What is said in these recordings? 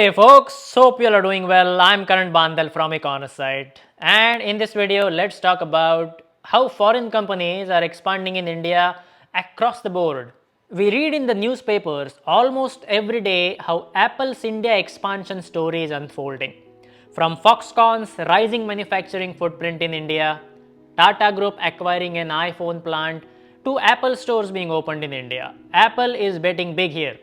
Hey folks, hope you all are doing well. I'm Karan Bandal from Econosite, and in this video let's talk about how foreign companies are expanding in India across the board. We read in the newspapers almost every day how Apple's India expansion story is unfolding. From Foxconn's rising manufacturing footprint in India, Tata Group acquiring an iPhone plant, to Apple stores being opened in India. Apple is betting big here.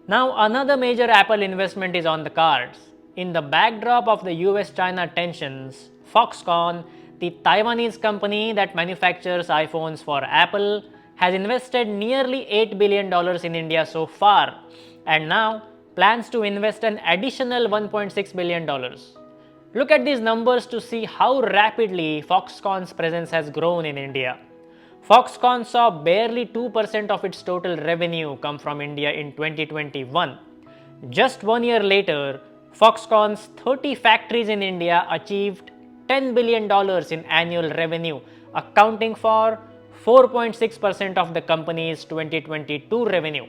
Now, another major Apple investment is on the cards. In the backdrop of the US China tensions, Foxconn, the Taiwanese company that manufactures iPhones for Apple, has invested nearly $8 billion in India so far and now plans to invest an additional $1.6 billion. Look at these numbers to see how rapidly Foxconn's presence has grown in India. Foxconn saw barely 2% of its total revenue come from India in 2021. Just 1 year later, Foxconn's 30 factories in India achieved $10 billion in annual revenue, accounting for 4.6% of the company's 2022 revenue,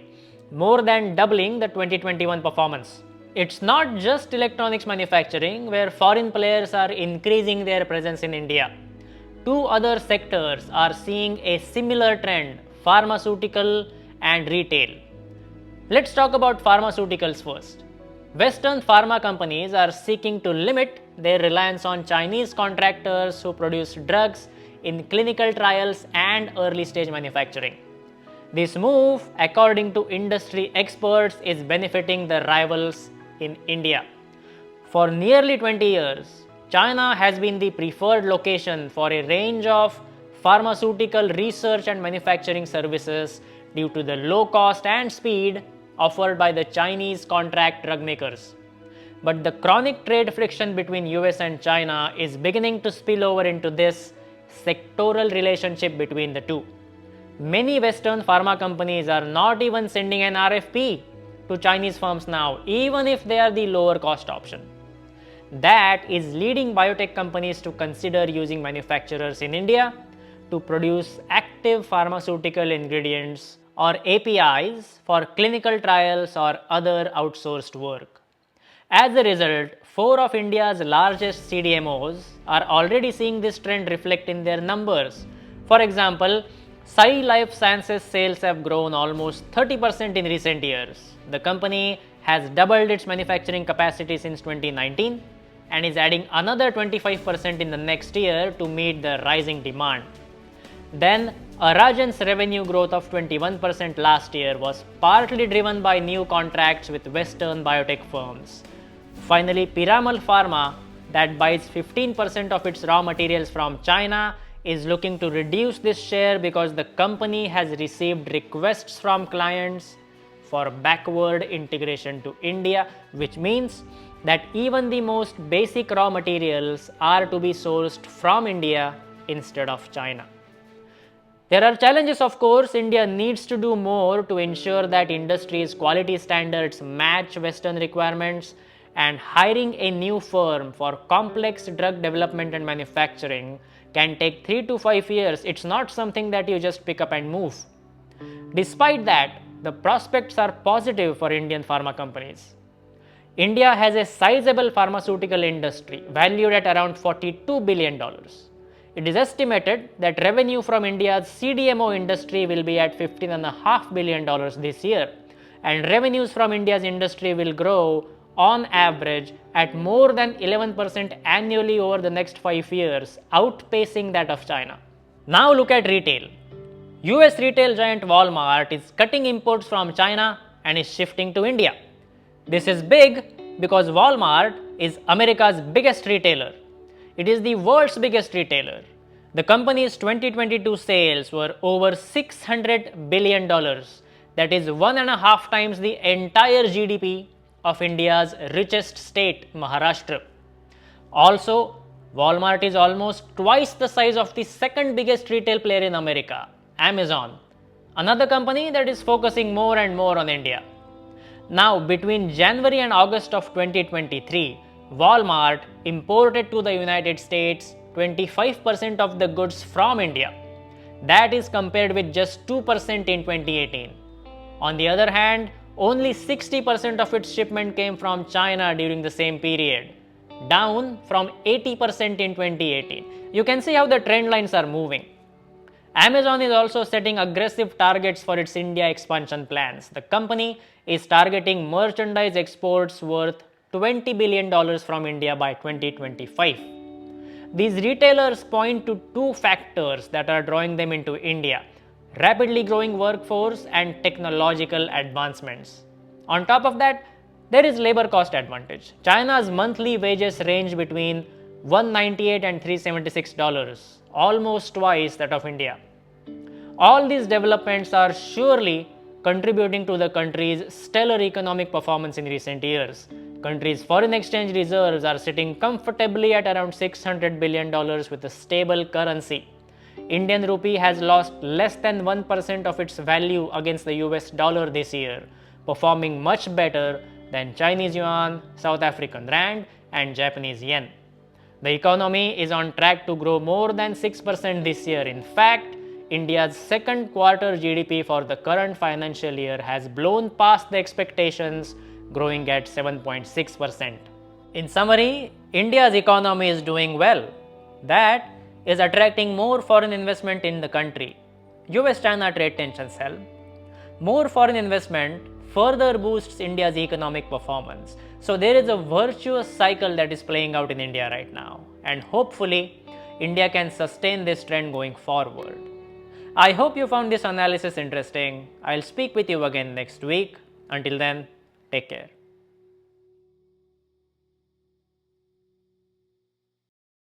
more than doubling the 2021 performance. It's not just electronics manufacturing where foreign players are increasing their presence in India. Two other sectors are seeing a similar trend: pharmaceutical and retail. Let's talk about pharmaceuticals first. Western pharma companies are seeking to limit their reliance on Chinese contractors who produce drugs in clinical trials and early stage manufacturing. This move, according to industry experts, is benefiting the rivals in India. For nearly 20 years, China has been the preferred location for a range of pharmaceutical research and manufacturing services due to the low cost and speed offered by the Chinese contract drug makers. But the chronic trade friction between US and China is beginning to spill over into this sectoral relationship between the two. Many Western pharma companies are not even sending an RFP to Chinese firms now, even if they are the lower cost option. That is leading biotech companies to consider using manufacturers in India to produce active pharmaceutical ingredients or APIs for clinical trials or other outsourced work. As a result, 4 of India's largest CDMOs are already seeing this trend reflect in their numbers. For example, Sai Life Sciences sales have grown almost 30% in recent years. The company has doubled its manufacturing capacity since 2019 and is adding another 25% in the next year to meet the rising demand. Then, Aragen's revenue growth of 21% last year was partly driven by new contracts with Western biotech firms. Finally, Piramal Pharma, that buys 15% of its raw materials from China, is looking to reduce this share because the company has received requests from clients for backward integration to India, which means that even the most basic raw materials are to be sourced from India instead of China. There are challenges, of course. India needs to do more to ensure that industry's quality standards match Western requirements, and hiring a new firm for complex drug development and manufacturing can take 3 to 5 years. It's not something that you just pick up and move. Despite that, the prospects are positive for Indian pharma companies. India has a sizable pharmaceutical industry valued at around $42 billion. It is estimated that revenue from India's CDMO industry will be at $15.5 billion this year, and revenues from India's industry will grow on average at more than 11% annually over the next 5 years, outpacing that of China. Now look at retail. US retail giant Walmart is cutting imports from China and is shifting to India. This is big because Walmart is America's biggest retailer. It is the world's biggest retailer. The company's 2022 sales were over $600 billion. That is 1.5 times the entire GDP of India's richest state, Maharashtra. Also, Walmart is almost twice the size of the second biggest retail player in America, Amazon, another company that is focusing more and more on India. Now, between January and August of 2023, Walmart imported to the United States 25% of the goods from India. That is compared with just 2% in 2018. On the other hand, Only 60% of its shipment came from China during the same period, down from 80% in 2018. You can see how the trend lines are moving. Amazon is also setting aggressive targets for its India expansion plans. The company is targeting merchandise exports worth $20 billion from India by 2025. These retailers point to two factors that are drawing them into India: rapidly growing workforce and technological advancements. On top of that, there is labor cost advantage. China's monthly wages range between $198 and $376, almost twice that of India. All these developments are surely contributing to the country's stellar economic performance in recent years. Country's foreign exchange reserves are sitting comfortably at around $600 billion with a stable currency. Indian rupee has lost less than 1% of its value against the US dollar this year, performing much better than Chinese yuan, South African rand, and Japanese yen. The economy is on track to grow more than 6% this year. In fact, India's second quarter GDP for the current financial year has blown past the expectations, growing at 7.6%. In summary, India's economy is doing well. That is attracting more foreign investment in the country. US-China trade tensions help. More foreign investment further boosts India's economic performance. So there is a virtuous cycle that is playing out in India right now, and hopefully India can sustain this trend going forward. I hope you found this analysis interesting. I'll speak with you again next week. Until then, take care.